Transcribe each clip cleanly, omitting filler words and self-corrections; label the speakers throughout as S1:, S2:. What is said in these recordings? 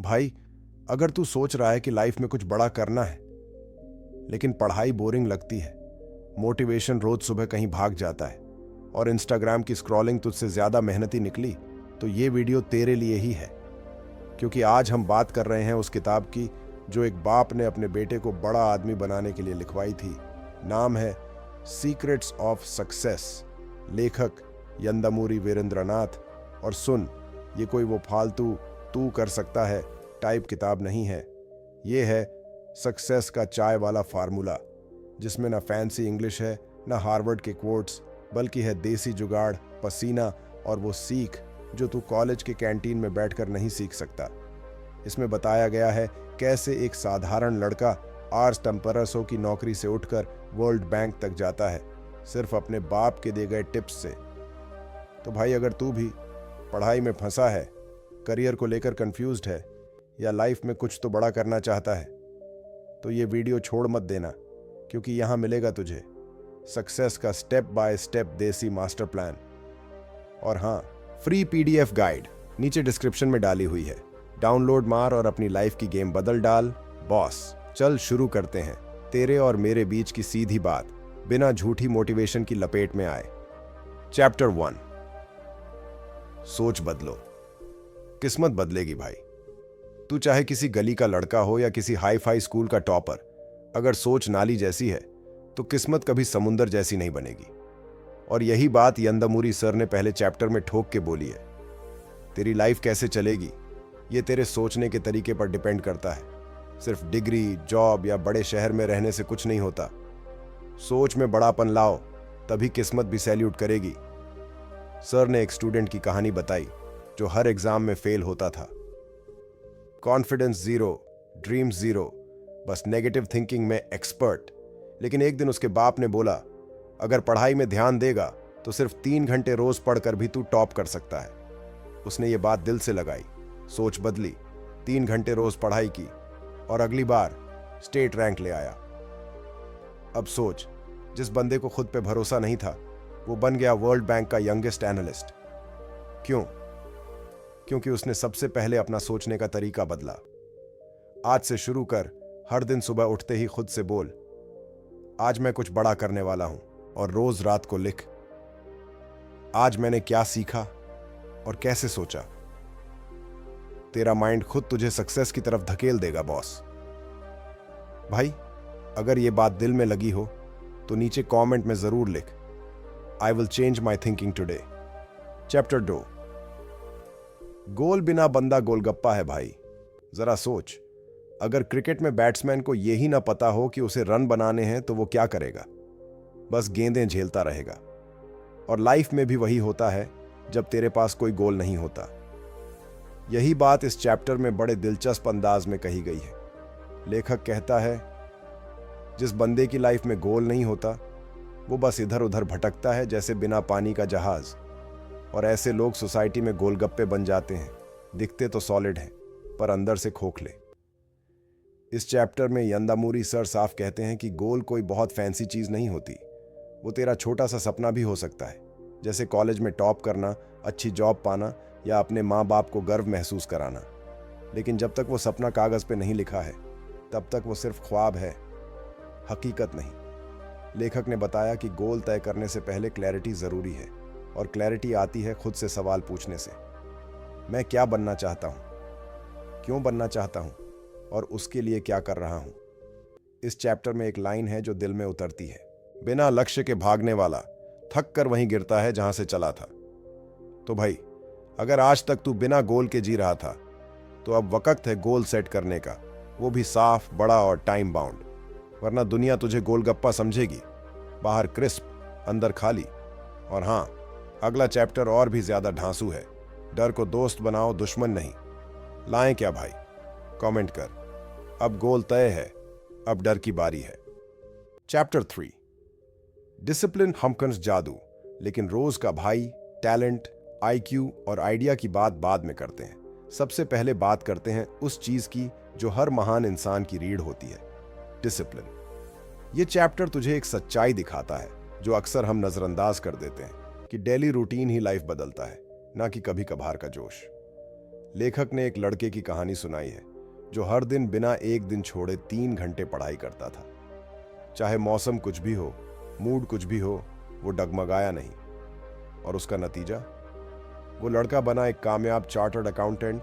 S1: भाई, अगर तू सोच रहा है कि लाइफ में कुछ बड़ा करना है लेकिन पढ़ाई बोरिंग लगती है, मोटिवेशन रोज सुबह कहीं भाग जाता है और इंस्टाग्राम की स्क्रॉलिंग तुझसे ज्यादा मेहनती निकली, तो ये वीडियो तेरे लिए ही है। क्योंकि आज हम बात कर रहे हैं उस किताब की जो एक बाप ने अपने बेटे को बड़ा आदमी बनाने के लिए लिखवाई थी। नाम है सीक्रेट्स ऑफ सक्सेस, लेखक यंदामुरी वीरेंद्रनाथ। और सुन, ये कोई वो फालतू तू कर सकता है टाइप किताब नहीं है। ये है सक्सेस का चाय वाला फार्मूला, जिसमें ना फैंसी इंग्लिश है, ना हार्वर्ड के कोट्स, बल्कि है देसी जुगाड़, पसीना और वो सीख जो तू कॉलेज के कैंटीन में बैठकर नहीं सीख सकता। इसमें बताया गया है कैसे एक साधारण लड़का आर्स टेम्परसो की नौकरी से उठकर वर्ल्ड बैंक तक जाता है, सिर्फ अपने बाप के दिए गए टिप्स से। तो भाई, अगर तू भी पढ़ाई में फंसा है, करियर को लेकर कंफ्यूज्ड है या लाइफ में कुछ तो बड़ा करना चाहता है, तो ये वीडियो छोड़ मत देना, क्योंकि यहां मिलेगा तुझे सक्सेस का स्टेप बाय स्टेप देसी मास्टर प्लान। और हां, फ्री पीडीएफ गाइड नीचे डिस्क्रिप्शन में डाली हुई है। डाउनलोड मार और अपनी लाइफ की गेम बदल डाल। बॉस, चल शुरू करते हैं तेरे और मेरे बीच की सीधी बात, बिना झूठी मोटिवेशन की लपेट में आए। चैप्टर 1, सोच बदलो, किस्मत बदलेगी भाई। तू चाहे किसी गली का लड़का हो या किसी हाई फाई स्कूल का टॉपर, अगर सोच नाली जैसी है तो किस्मत कभी समुंदर जैसी नहीं बनेगी। और यही बात यंदामुरी सर ने पहले चैप्टर में ठोक के बोली है। तेरी लाइफ कैसे चलेगी ये तेरे सोचने के तरीके पर डिपेंड करता है। सिर्फ डिग्री, जॉब या बड़े शहर में रहने से कुछ नहीं होता। सोच में बड़ापन लाओ, तभी किस्मत भी सैल्यूट करेगी। सर ने एक स्टूडेंट की कहानी बताई जो हर एग्जाम में फेल होता था। कॉन्फिडेंस जीरो, ड्रीम्स जीरो, बस नेगेटिव थिंकिंग में एक्सपर्ट। लेकिन एक दिन उसके बाप ने बोला, अगर पढ़ाई में ध्यान देगा तो सिर्फ 3 घंटे रोज पढ़कर भी तू टॉप कर सकता है। उसने ये बात दिल से लगाई, सोच बदली, 3 घंटे रोज पढ़ाई की और अगली बार स्टेट रैंक ले आया। अब सोच, जिस बंदे को खुद पे भरोसा नहीं था, वो बन गया वर्ल्ड बैंक का यंगेस्ट एनालिस्ट। क्यों? क्योंकि उसने सबसे पहले अपना सोचने का तरीका बदला। आज से शुरू कर, हर दिन सुबह उठते ही खुद से बोल, आज मैं कुछ बड़ा करने वाला हूं। और रोज रात को लिख, आज मैंने क्या सीखा और कैसे सोचा। तेरा माइंड खुद तुझे सक्सेस की तरफ धकेल देगा बॉस। भाई, अगर ये बात दिल में लगी हो तो नीचे कमेंट में जरूर लिख, I will change my thinking today. Chapter 2, गोल बिना बंदा गोलगप्पा है भाई। जरा सोच, अगर क्रिकेट में बैट्समैन को यही ना पता हो कि उसे रन बनाने हैं तो वो क्या करेगा? बस गेंदें झेलता रहेगा। और लाइफ में भी वही होता है जब तेरे पास कोई गोल नहीं होता। यही बात इस चैप्टर में बड़े दिलचस्प अंदाज में कही गई है। लेखक कहता है, जिस बंदे की लाइफ में गोल नहीं होता वो बस इधर उधर भटकता है जैसे बिना पानी का जहाज। और ऐसे लोग सोसाइटी में गोलगप्पे बन जाते हैं। दिखते तो सॉलिड हैं पर अंदर से खोखले। इस चैप्टर में यंदामुरी सर साफ कहते हैं कि गोल कोई बहुत फैंसी चीज नहीं होती। वो तेरा छोटा सा सपना भी हो सकता है, जैसे कॉलेज में टॉप करना, अच्छी जॉब पाना या अपने माँ बाप को गर्व महसूस कराना। लेकिन जब तक वो सपना कागज पे नहीं लिखा है तब तक वो सिर्फ ख्वाब है, हकीकत नहीं। लेखक ने बताया कि गोल तय करने से पहले क्लैरिटी जरूरी है, और क्लैरिटी आती है खुद से सवाल पूछने से। मैं क्या बनना चाहता हूं, क्यों बनना चाहता हूं और उसके लिए क्या कर रहा हूं। इस चैप्टर में एक लाइन है जो दिल में उतरती है, बिना लक्ष्य के भागने वाला थक कर वहीं गिरता है जहां से चला था। तो भाई, अगर आज तक तू बिना गोल के जी रहा था तो अब वक्त है गोल सेट करने का, वो भी साफ, बड़ा और टाइम बाउंड। वरना दुनिया तुझे गोलगप्पा समझेगी, बाहर क्रिस्प, अंदर खाली। और हां, अगला चैप्टर और भी ज्यादा ढांसू है। डर को दोस्त बनाओ, दुश्मन नहीं। लाएं क्या भाई? कमेंट कर। अब गोल तय है, अब डर की बारी है। चैप्टर 3, डिसिप्लिन हमकंस जादू, लेकिन रोज का भाई, टैलेंट, आईक्यू और आइडिया की बात बाद में करते हैं। सबसे पहले बात करते हैं उस चीज की जो हर महान इंसान की रीढ़ होती है, डिसिप्लिन। ये चैप्टर तुझे एक सच्चाई दिखाता है जो अक्सर हम नजरअंदाज कर देते हैं, कि डेली रूटीन ही लाइफ बदलता है, ना कि कभी कभार का जोश। लेखक ने एक लड़के की कहानी सुनाई है जो हर दिन बिना एक दिन छोड़े 3 घंटे पढ़ाई करता था। चाहे मौसम कुछ भी हो, मूड कुछ भी हो, वो डगमगाया नहीं। और उसका नतीजा, वो लड़का बना एक कामयाब चार्टर्ड अकाउंटेंट,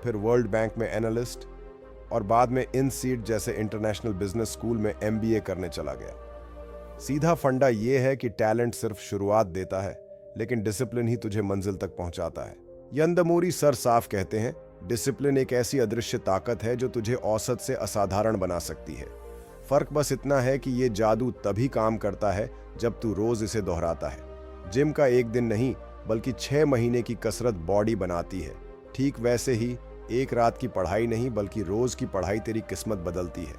S1: फिर वर्ल्ड बैंक में एनालिस्ट और बाद में INSEAD जैसे इंटरनेशनल बिजनेस स्कूल में MBA करने चला गया। सीधा फंडा ये है कि टैलेंट सिर्फ शुरुआत देता है, लेकिन डिसिप्लिन ही तुझे मंजिल तक पहुंचाता है। यंदमूरी सर साफ कहते हैं, डिसिप्लिन एक ऐसी अदृश्य ताकत है जो तुझे औसत से असाधारण बना सकती है। फर्क बस इतना है कि ये जादू तभी काम करता है जब तू रोज इसे दोहराता है। जिम का एक दिन नहीं बल्कि 6 महीने की कसरत बॉडी बनाती है। ठीक वैसे ही एक रात की पढ़ाई नहीं बल्कि रोज की पढ़ाई तेरी किस्मत बदलती है।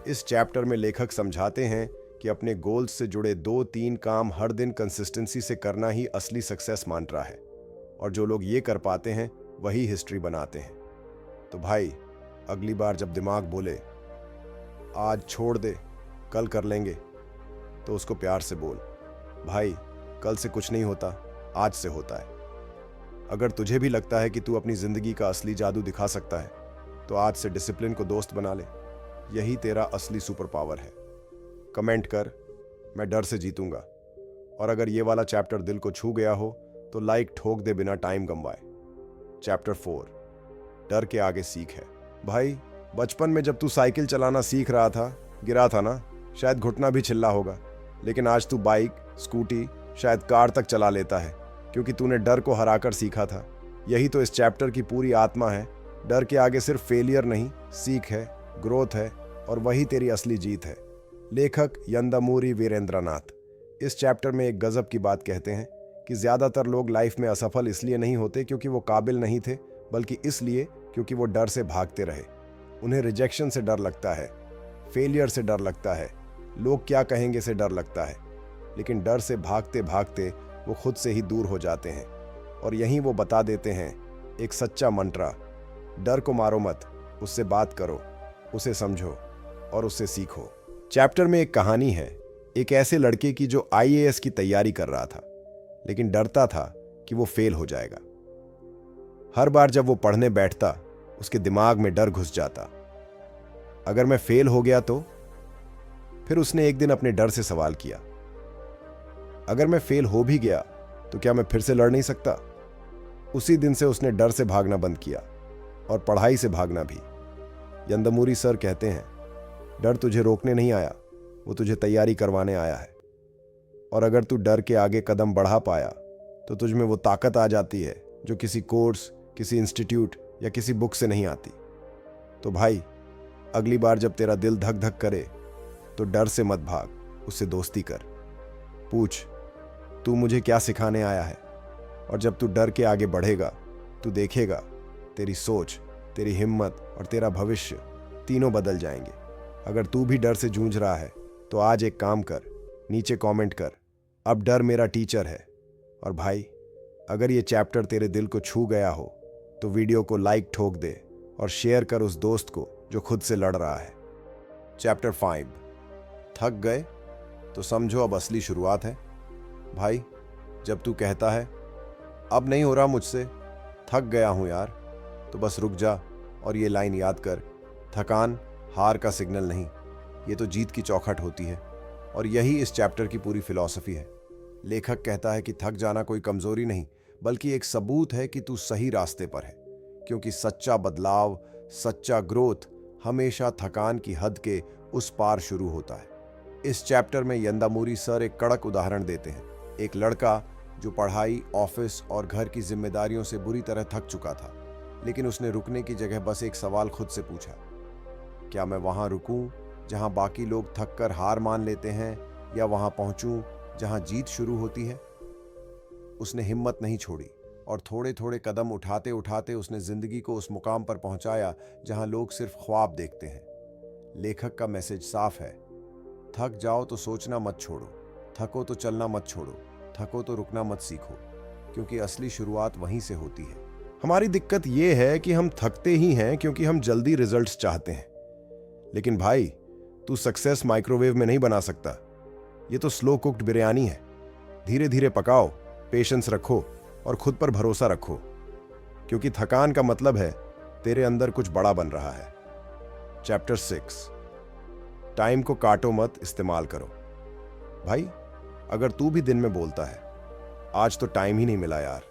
S1: इस चैप्टर में लेखक समझाते हैं कि अपने गोल्स से जुड़े 2-3 काम हर दिन कंसिस्टेंसी से करना ही असली सक्सेस मंत्र है, और जो लोग ये कर पाते हैं वही हिस्ट्री बनाते हैं। तो भाई, अगली बार जब दिमाग बोले आज छोड़ दे, कल कर लेंगे, तो उसको प्यार से बोल, भाई कल से कुछ नहीं होता, आज से होता है। अगर तुझे भी लगता है कि तू अपनी जिंदगी का असली जादू दिखा सकता है, तो आज से डिसिप्लिन को दोस्त बना ले। यही तेरा असली सुपर पावर है। कमेंट कर, मैं डर से जीतूंगा। और अगर ये वाला चैप्टर दिल को छू गया हो तो लाइक ठोक दे बिना टाइम गंवाए। चैप्टर 4, डर के आगे सीख है। भाई, बचपन में जब तू साइकिल चलाना सीख रहा था, गिरा था ना, शायद घुटना भी छिल्ला होगा, लेकिन आज तू बाइक, स्कूटी, शायद कार तक चला लेता है, क्योंकि तूने डर को हराकर सीखा था। यही तो इस चैप्टर की पूरी आत्मा है। डर के आगे सिर्फ फेलियर नहीं, सीख है, ग्रोथ है, और वही तेरी असली जीत है। लेखक यंदामूरी वीरेंद्रनाथ इस चैप्टर में एक गजब की बात कहते हैं कि ज्यादातर लोग लाइफ में असफल इसलिए नहीं होते क्योंकि वो काबिल नहीं थे, बल्कि इसलिए क्योंकि वो डर से भागते रहे। उन्हें रिजेक्शन से डर लगता है, फेलियर से डर लगता है, लोग क्या कहेंगे से डर लगता है, लेकिन डर से भागते भागते वो खुद से ही दूर हो जाते हैं। और यहीं वो बता देते हैं एक सच्चा मंत्रा, डर को मारो मत, उससे बात करो, उसे समझो और उससे सीखो। चैप्टर में एक कहानी है एक ऐसे लड़के की जो IAS की तैयारी कर रहा था, लेकिन डरता था कि वो फेल हो जाएगा। हर बार जब वो पढ़ने बैठता, उसके दिमाग में डर घुस जाता, अगर मैं फेल हो गया तो? फिर उसने एक दिन अपने डर से सवाल किया, अगर मैं फेल हो भी गया तो क्या मैं फिर से लड़ नहीं सकता? उसी दिन से उसने डर से भागना बंद किया, और पढ़ाई से भागना भी। यंदमूरी सर कहते हैं, डर तुझे रोकने नहीं आया, वो तुझे तैयारी करवाने आया है। और अगर तू डर के आगे कदम बढ़ा पाया तो तुझ में वो ताकत आ जाती है जो किसी कोर्स, किसी इंस्टीट्यूट या किसी बुक से नहीं आती। तो भाई, अगली बार जब तेरा दिल धक धक करे तो डर से मत भाग, उससे दोस्ती कर। पूछ, तू मुझे क्या सिखाने आया है? और जब तू डर के आगे बढ़ेगा, तू देखेगा तेरी सोच, तेरी हिम्मत और तेरा भविष्य तीनों बदल जाएंगे। अगर तू भी डर से जूझ रहा है तो आज एक काम कर, नीचे कमेंट कर, अब डर मेरा टीचर है। और भाई, अगर ये चैप्टर तेरे दिल को छू गया हो तो वीडियो को लाइक ठोक दे और शेयर कर उस दोस्त को जो खुद से लड़ रहा है। चैप्टर 5, थक गए तो समझो अब असली शुरुआत है। भाई, जब तू कहता है अब नहीं हो रहा मुझसे, थक गया हूं यार, तो बस रुक जा और ये लाइन याद कर, थकान हार का सिग्नल नहीं, ये तो जीत की चौखट होती है। और यही इस चैप्टर की पूरी फिलॉसफी है। लेखक कहता है कि थक जाना कोई कमजोरी नहीं, बल्कि एक सबूत है कि तू सही रास्ते पर है, क्योंकि सच्चा बदलाव, सच्चा ग्रोथ हमेशा थकान की हद के उस पार शुरू होता है। इस चैप्टर में यंदामूरी सर एक कड़क उदाहरण देते हैं। एक लड़का जो पढ़ाई, ऑफिस और घर की जिम्मेदारियों से बुरी तरह थक चुका था, लेकिन उसने रुकने की जगह बस एक सवाल खुद से पूछा, क्या मैं वहां रुकूं जहां बाकी लोग थक कर हार मान लेते हैं, या वहां पहुंचूं जहां जीत शुरू होती है? उसने हिम्मत नहीं छोड़ी और थोड़े थोड़े कदम उठाते उठाते उसने जिंदगी को उस मुकाम पर पहुंचाया जहां लोग सिर्फ ख्वाब देखते हैं। लेखक का मैसेज साफ है, थक जाओ तो सोचना मत छोड़ो, थको तो चलना मत छोड़ो, थको तो रुकना मत सीखो, क्योंकि असली शुरुआत वहीं से होती है। हमारी दिक्कत यह है कि हम थकते ही हैं क्योंकि हम जल्दी रिजल्ट्स चाहते हैं। लेकिन भाई, तू सक्सेस माइक्रोवेव में नहीं बना सकता, ये तो स्लो कुक्ड बिरयानी है। धीरे धीरे पकाओ, पेशेंस रखो और खुद पर भरोसा रखो। क्योंकि थकान का मतलब है तेरे अंदर कुछ बड़ा बन रहा है। चैप्टर 6, टाइम को काटो मत, इस्तेमाल करो। भाई, अगर तू भी दिन में बोलता है आज तो टाइम ही नहीं मिला यार,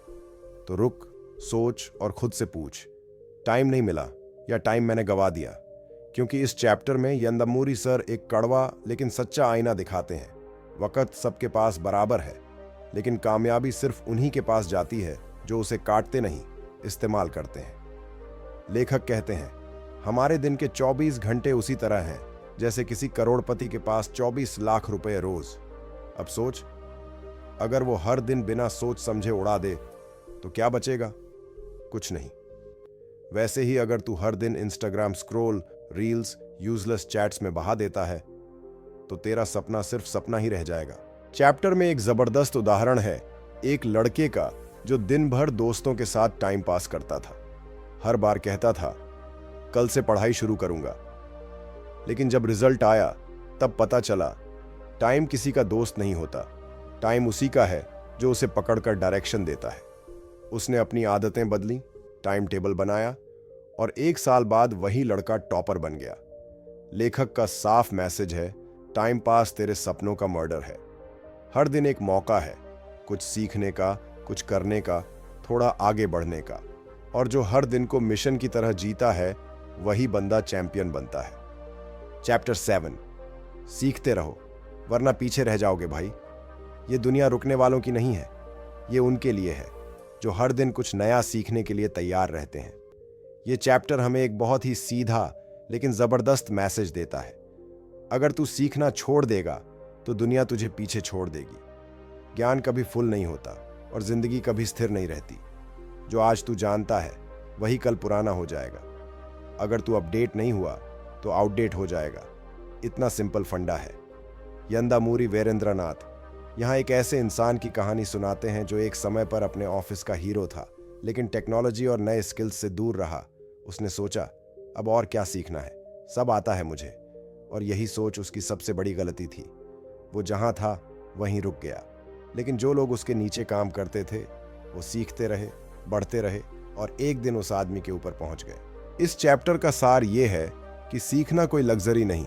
S1: तो रुक, सोच और खुद से पूछ, टाइम नहीं मिला या टाइम मैंने गवा दिया? क्योंकि इस चैप्टर में यंदामूरी सर एक कड़वा लेकिन सच्चा आईना दिखाते हैं। वक्त सबके पास बराबर है, लेकिन कामयाबी सिर्फ उन्हीं के पास जाती है जो उसे काटते नहीं, इस्तेमाल करते हैं। लेखक कहते हैं, हमारे दिन के 24 घंटे उसी तरह हैं जैसे किसी करोड़पति के पास 24 लाख रुपए रोज। अब सोच, अगर वो हर दिन बिना सोच समझे उड़ा दे तो क्या बचेगा? कुछ नहीं। वैसे ही अगर तू हर दिन Instagram scroll, reels, useless chats में बहा देता है तो तेरा सपना सिर्फ सपना ही रह जाएगा। चैप्टर में एक जबरदस्त उदाहरण है एक लड़के का जो दिन भर दोस्तों के साथ टाइम पास करता था। हर बार कहता था कल से पढ़ाई शुरू करूंगा, लेकिन जब रिजल्ट आया तब पता चला टाइम किसी का दोस्त नहीं होता, टाइम उसी का है जो उसे पकड़कर डायरेक्शन देता है। उसने अपनी आदतें बदली, टाइम टेबल बनाया और 1 साल बाद वही लड़का टॉपर बन गया। लेखक का साफ मैसेज है, टाइम पास तेरे सपनों का मर्डर है। हर दिन एक मौका है, कुछ सीखने का, कुछ करने का, थोड़ा आगे बढ़ने का, और जो हर दिन को मिशन की तरह जीता है वही बंदा चैंपियन बनता है। चैप्टर 7, सीखते रहो वरना पीछे रह जाओगे भाई। ये दुनिया रुकने वालों की नहीं है, ये उनके लिए है जो हर दिन कुछ नया सीखने के लिए तैयार रहते हैं। ये चैप्टर हमें एक बहुत ही सीधा लेकिन जबरदस्त मैसेज देता है। अगर तू सीखना छोड़ देगा तो दुनिया तुझे पीछे छोड़ देगी। ज्ञान कभी फुल नहीं होता और जिंदगी कभी स्थिर नहीं रहती। जो आज तू जानता है वही कल पुराना हो जाएगा। अगर तू अपडेट नहीं हुआ तो आउटडेट हो जाएगा। इतना सिंपल फंडा है। यंदामूरी वीरेंद्रनाथ यहाँ एक ऐसे इंसान की कहानी सुनाते हैं जो एक समय पर अपने ऑफिस का हीरो था, लेकिन टेक्नोलॉजी और नए स्किल्स से दूर रहा। उसने सोचा अब और क्या सीखना है, सब आता है मुझे। और यही सोच उसकी सबसे बड़ी गलती थी। वो जहाँ था वहीं रुक गया। लेकिन जो लोग उसके नीचे काम करते थे वो सीखते रहे, बढ़ते रहे और एक दिन उस आदमी के ऊपर पहुंच गए। इस चैप्टर का सार ये है कि सीखना कोई लग्जरी नहीं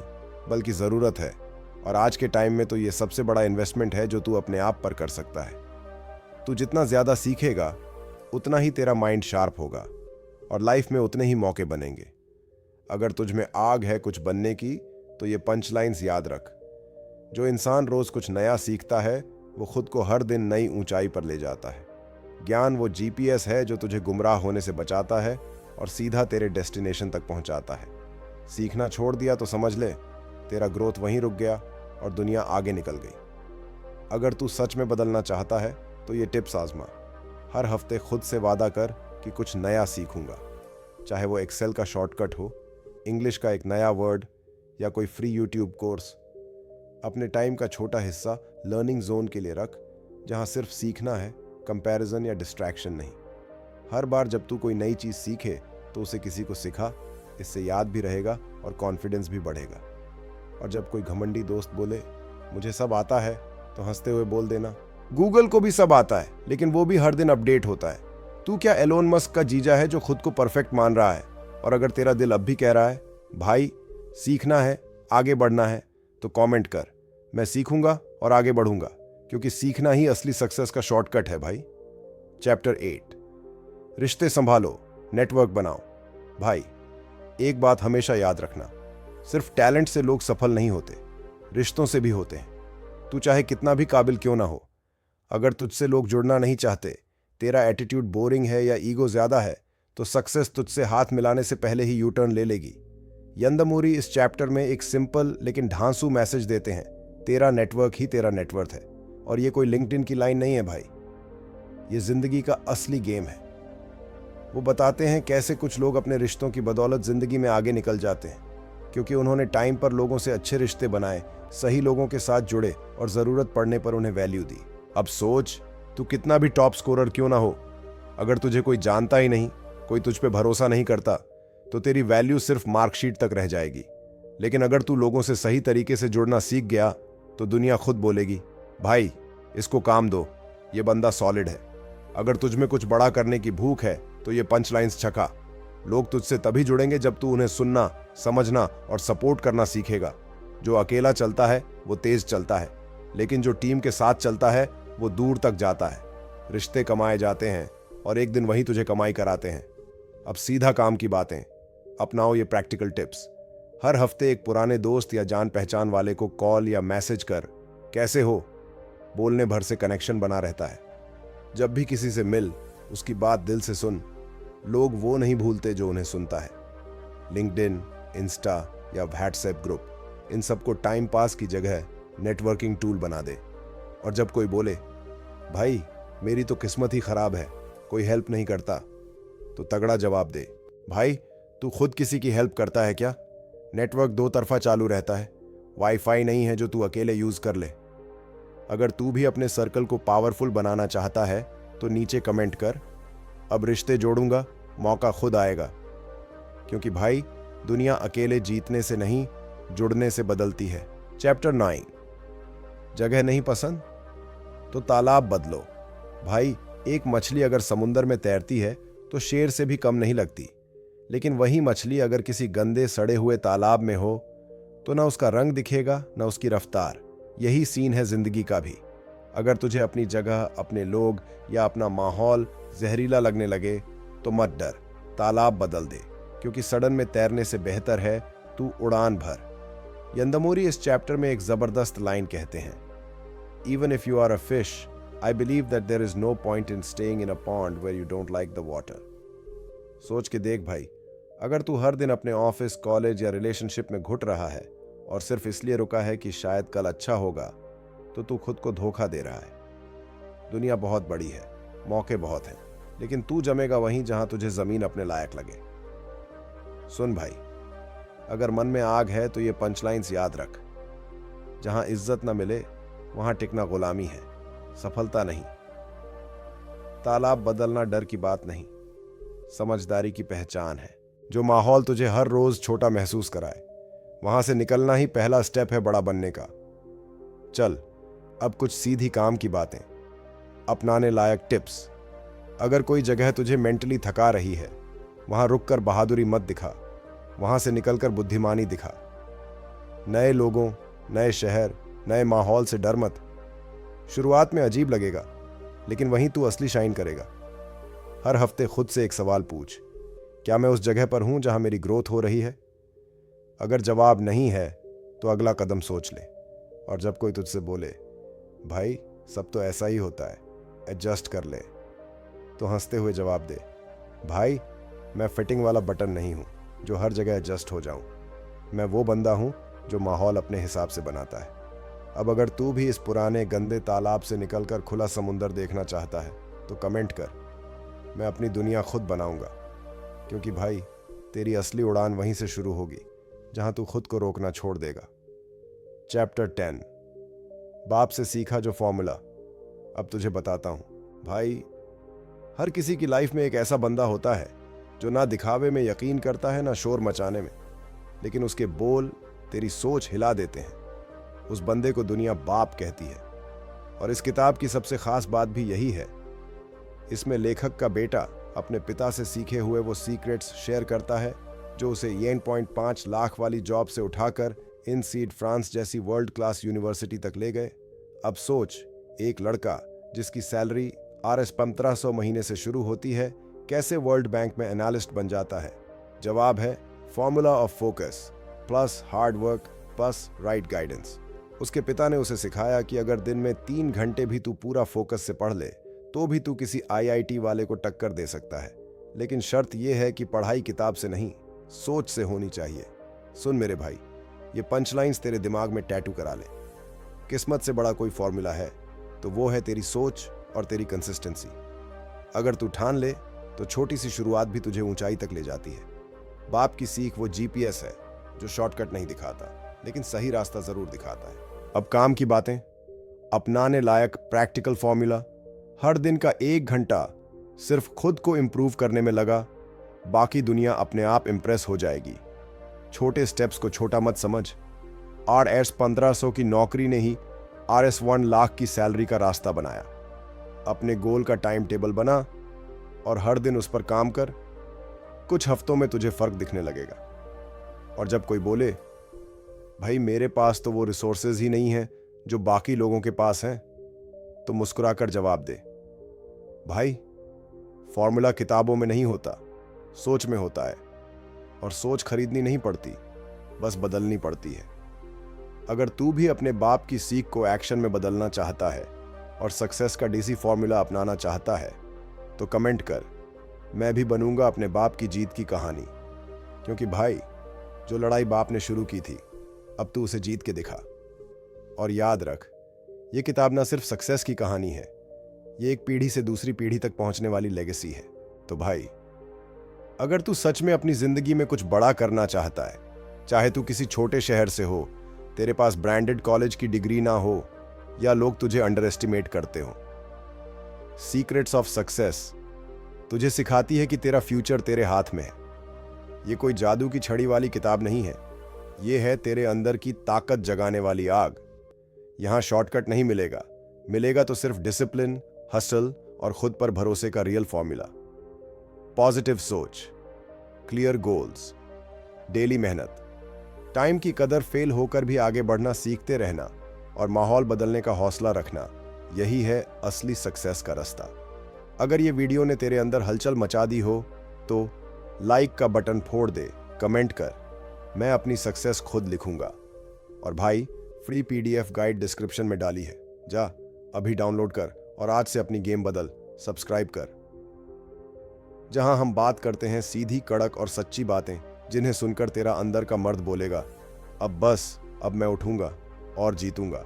S1: बल्कि ज़रूरत है, और आज के टाइम में तो ये सबसे बड़ा इन्वेस्टमेंट है जो तू अपने आप पर कर सकता है। तू जितना ज़्यादा सीखेगा उतना ही तेरा माइंड शार्प होगा और लाइफ में उतने ही मौके बनेंगे। अगर तुझ में आग है कुछ बनने की तो ये पंच लाइन्स याद रख। जो इंसान रोज कुछ नया सीखता है वो खुद को हर दिन नई ऊंचाई पर ले जाता है। ज्ञान वो जीपीएस है जो तुझे गुमराह होने से बचाता है और सीधा तेरे डेस्टिनेशन तक पहुंचाता है। सीखना छोड़ दिया तो समझ ले तेरा ग्रोथ वहीं रुक गया और दुनिया आगे निकल गई। अगर तू सच में बदलना चाहता है तो ये टिप्स आजमा। हर हफ्ते खुद से वादा कर कि कुछ नया सीखूंगा, चाहे वो एक्सेल का शॉर्टकट हो, इंग्लिश का एक नया वर्ड या कोई फ्री यूट्यूब कोर्स। अपने टाइम का छोटा हिस्सा लर्निंग जोन के लिए रख, जहां सिर्फ सीखना है, कंपैरिजन या डिस्ट्रैक्शन नहीं। हर बार जब तू कोई नई चीज़ सीखे तो उसे किसी को सिखा, इससे याद भी रहेगा और कॉन्फिडेंस भी बढ़ेगा। और जब कोई घमंडी दोस्त बोले मुझे सब आता है तो हंसते हुए बोल देना गूगल को भी सब आता है, लेकिन वो भी हर दिन अपडेट होता है। तू क्या एलोन मस्क का जीजा है जो खुद को परफेक्ट मान रहा है? और अगर तेरा दिल अब भी कह रहा है भाई सीखना है, आगे बढ़ना है, तो कमेंट कर, मैं सीखूंगा और आगे बढ़ूंगा, क्योंकि सीखना ही असली सक्सेस का शॉर्टकट है भाई। चैप्टर 8, रिश्ते संभालो, नेटवर्क बनाओ। भाई एक बात हमेशा याद रखना, सिर्फ टैलेंट से लोग सफल नहीं होते, रिश्तों से भी होते हैं। तू चाहे कितना भी काबिल क्यों ना हो, अगर तुझसे लोग जुड़ना नहीं चाहते, तेरा एटीट्यूड बोरिंग है या ईगो ज्यादा है, तो सक्सेस तुझसे हाथ मिलाने से पहले ही यू टर्न ले लेगी। यंदामूरी इस चैप्टर में एक सिंपल लेकिन ढांसू मैसेज देते हैं, तेरा नेटवर्क ही तेरा नेटवर्थ है। और ये कोई लिंक्डइन की लाइन नहीं है भाई, ये जिंदगी का असली गेम है। वो बताते हैं कैसे कुछ लोग अपने रिश्तों की बदौलत जिंदगी में आगे निकल जाते हैं, क्योंकि उन्होंने टाइम पर लोगों से अच्छे रिश्ते बनाए, सही लोगों के साथ जुड़े और जरूरत पड़ने पर उन्हें वैल्यू दी। अब सोच, तू कितना भी टॉप स्कोरर क्यों ना हो, अगर तुझे कोई जानता ही नहीं, कोई तुझ पे भरोसा नहीं करता, तो तेरी वैल्यू सिर्फ मार्कशीट तक रह जाएगी। लेकिन अगर तू लोगों से सही तरीके से जुड़ना सीख गया तो दुनिया खुद बोलेगी भाई इसको काम दो, ये बंदा सॉलिड है। अगर तुझ में कुछ बड़ा करने की भूख है तो ये पंच लाइन्स छका। लोग तुझसे तभी जुड़ेंगे जब तू उन्हें सुनना, समझना और सपोर्ट करना सीखेगा। जो अकेला चलता है वो तेज चलता है, लेकिन जो टीम के साथ चलता है वो दूर तक जाता है। रिश्ते कमाए जाते हैं और एक दिन वही तुझे कमाई कराते हैं। अब सीधा काम की बातें। अपनाओ ये प्रैक्टिकल टिप्स। हर हफ्ते एक पुराने दोस्त या जान पहचान वाले को कॉल या मैसेज कर कैसे हो बोलने भर से कनेक्शन बना रहता है। जब भी किसी से मिल, उसकी बात दिल से सुन। लोग वो नहीं भूलते जो उन्हें सुनता है। लिंक्डइन, इंस्टा या व्हाट्सएप ग्रुप, इन सबको टाइम पास की जगह नेटवर्किंग टूल बना दे। और जब कोई बोले भाई मेरी तो किस्मत ही खराब है, कोई हेल्प नहीं करता, तो तगड़ा जवाब दे, भाई तू खुद किसी की हेल्प करता है क्या? नेटवर्क दो तरफा चालू रहता है, वाईफाई नहीं है जो तू अकेले यूज कर ले। अगर तू भी अपने सर्कल को पावरफुल बनाना चाहता है तो नीचे कमेंट कर, अब रिश्ते जोड़ूंगा, मौका खुद आएगा। क्योंकि भाई दुनिया अकेले जीतने से नहीं, जुड़ने से बदलती है। चैप्टर 9, जगह नहीं पसंद तो तालाब बदलो। भाई एक मछली अगर समुंदर में तैरती है तो शेर से भी कम नहीं लगती, लेकिन वही मछली अगर किसी गंदे सड़े हुए तालाब में हो तो ना उसका रंग दिखेगा ना उसकी रफ्तार। यही सीन है जिंदगी का भी। अगर तुझे अपनी जगह, अपने लोग या अपना माहौल जहरीला लगने लगे तो मत डर, तालाब बदल दे, क्योंकि सड़न में तैरने से बेहतर है तू उड़ान भर। यंदमूरी इस चैप्टर में एक जबरदस्त लाइन कहते हैं, even if you are a fish, I believe that there is no point in staying in a pond where you don't like the water. सोच के देख भाई, अगर तू हर दिन अपने ऑफिस, कॉलेज या रिलेशनशिप में घुट रहा है और सिर्फ इसलिए रुका है कि शायद कल अच्छा होगा, तो तू खुद को धोखा दे रहा है। दुनिया बहुत बड़ी है, मौके बहुत हैं, लेकिन तू जमेगा वहीं जहां तुझे जमीन अपने लायक लगे। सुन भाई, अगर मन में आग है तो ये पंचलाइंस याद रख, जहां इज्जत न मिले वहां टिकना गुलामी है, सफलता नहीं। तालाब बदलना डर की बात नहीं, समझदारी की पहचान है। जो माहौल तुझे हर रोज छोटा महसूस कराए, वहां से निकलना ही पहला स्टेप है बड़ा बनने का। चल अब कुछ सीधी काम की बातें, अपनाने लायक टिप्स। अगर कोई जगह तुझे मेंटली थका रही है, वहां रुककर बहादुरी मत दिखा, वहां से निकलकर बुद्धिमानी दिखा। नए लोगों, नए शहर, नए माहौल से डर मत। शुरुआत में अजीब लगेगा, लेकिन वहीं तू असली शाइन करेगा। हर हफ्ते खुद से एक सवाल पूछ, क्या मैं उस जगह पर हूं जहां मेरी ग्रोथ हो रही है? अगर जवाब नहीं है तो अगला कदम सोच ले। और जब कोई तुझसे बोले भाई सब तो ऐसा ही होता है, एडजस्ट कर ले, तो हंसते हुए जवाब दे, भाई मैं फिटिंग वाला बटन नहीं हूं जो हर जगह एडजस्ट हो जाऊं। मैं वो बंदा हूं जो माहौल अपने हिसाब से बनाता है। अब अगर तू भी इस पुराने गंदे तालाब से निकलकर खुला समुंदर देखना चाहता है तो कमेंट कर, मैं अपनी दुनिया खुद बनाऊंगा। क्योंकि भाई तेरी असली उड़ान वहीं से शुरू होगी जहां तू खुद को रोकना छोड़ देगा। चैप्टर 10, बाप से सीखा जो फॉर्मूला। अब तुझे बताता हूं भाई, हर किसी की लाइफ में एक ऐसा बंदा होता है जो ना दिखावे में यकीन करता है ना शोर मचाने में, लेकिन उसके बोल तेरी सोच हिला देते हैं। उस बंदे को दुनिया बाप कहती है। और इस किताब की सबसे खास बात भी यही है, इसमें लेखक का बेटा अपने पिता से सीखे हुए वो सीक्रेट्स शेयर करता है जो उसे 1.5 लाख वाली जॉब से उठाकर इन सीड फ्रांस जैसी वर्ल्ड क्लास यूनिवर्सिटी तक ले गए। अब सोच, एक लड़का जिसकी सैलरी RS 1500 महीने से शुरू होती है, कैसे वर्ल्ड बैंक में एनालिस्ट बन जाता है? जवाब है formula of focus plus hard work plus right guidance. उसके पिता ने उसे सिखाया कि अगर दिन में 3 घंटे भी तू पूरा फोकस से पढ़ ले तो भी तू किसी IIT वाले को टक्कर दे सकता है, लेकिन शर्त यह है कि पढ़ाई किताब से नहीं, सोच से होनी चाहिए। सुन मेरे भाई, ये पंचलाइंस तेरे दिमाग में टैटू करा ले। किस्मत से बड़ा कोई फॉर्मूला है तो वो है तेरी सोच और तेरी कंसिस्टेंसी। अगर तू ठान ले तो छोटी सी शुरुआत भी तुझे ऊंचाई तक ले जाती है। बाप की सीख वो GPS है जो शॉर्टकट नहीं दिखाता, लेकिन सही रास्ता जरूर दिखाता है। अब काम की बातें, अपनाने लायक प्रैक्टिकल फॉर्मूला। हर दिन का 1 घंटा सिर्फ खुद को इंप्रूव करने में लगा, बाकी दुनिया अपने आप इंप्रेस हो जाएगी। छोटे स्टेप्स को छोटा मत समझ। RS 1500 की नौकरी ने ही RS 1 लाख की सैलरी का रास्ता बनाया। अपने गोल का टाइम टेबल बना और हर दिन उस पर काम कर, कुछ हफ्तों में तुझे फर्क दिखने लगेगा। और जब कोई बोले भाई मेरे पास तो वो रिसोर्सेज ही नहीं है जो बाकी लोगों के पास हैं, तो मुस्कुराकर जवाब दे, भाई फॉर्मूला किताबों में नहीं होता, सोच में होता है। और सोच खरीदनी नहीं पड़ती, बस बदलनी पड़ती है। अगर तू भी अपने बाप की सीख को एक्शन में बदलना चाहता है और सक्सेस का डीसी फॉर्मूला अपनाना चाहता है, तो कमेंट कर, मैं भी बनूंगा अपने बाप की जीत की कहानी। क्योंकि भाई जो लड़ाई बाप ने शुरू की थी, अब तू उसे जीत के दिखा। और याद रख, ये किताब ना सिर्फ सक्सेस की कहानी है, ये एक पीढ़ी से दूसरी पीढ़ी तक पहुंचने वाली लेगेसी है। तो भाई अगर तू सच में अपनी जिंदगी में कुछ बड़ा करना चाहता है, चाहे तू किसी छोटे शहर से हो, तेरे पास ब्रांडेड कॉलेज की डिग्री ना हो, या लोग तुझे अंडर एस्टिमेट करते हो, सीक्रेट्स ऑफ सक्सेस तुझे सिखाती है कि तेरा फ्यूचर तेरे हाथ में है। ये कोई जादू की छड़ी वाली किताब नहीं है, ये है तेरे अंदर की ताकत जगाने वाली आग। यहां शॉर्टकट नहीं मिलेगा, मिलेगा तो सिर्फ डिसिप्लिन, हसल और खुद पर भरोसे का रियल फॉर्मूला। पॉजिटिव सोच, क्लियर गोल्स, डेली मेहनत, टाइम की कदर, फेल होकर भी आगे बढ़ना सीखते रहना और माहौल बदलने का हौसला रखना, यही है असली सक्सेस का रास्ता। अगर ये वीडियो ने तेरे अंदर हलचल मचा दी हो तो लाइक का बटन फोड़ दे, कमेंट कर, मैं अपनी सक्सेस खुद लिखूंगा। और भाई फ्री पीडीएफ गाइड डिस्क्रिप्शन में डाली है, जा अभी डाउनलोड कर और आज से अपनी गेम बदल। सब्सक्राइब कर, जहां हम बात करते हैं सीधी, कड़क और सच्ची बातें, जिन्हें सुनकर तेरा अंदर का मर्द बोलेगा, अब मैं उठूंगा और जीतूंगा।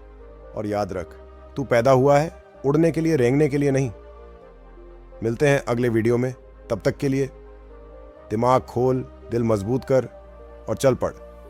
S1: और याद रख, तू पैदा हुआ है उड़ने के लिए, रेंगने के लिए नहीं। मिलते हैं अगले वीडियो में, तब तक के लिए दिमाग खोल, दिल मजबूत कर और चल पड़।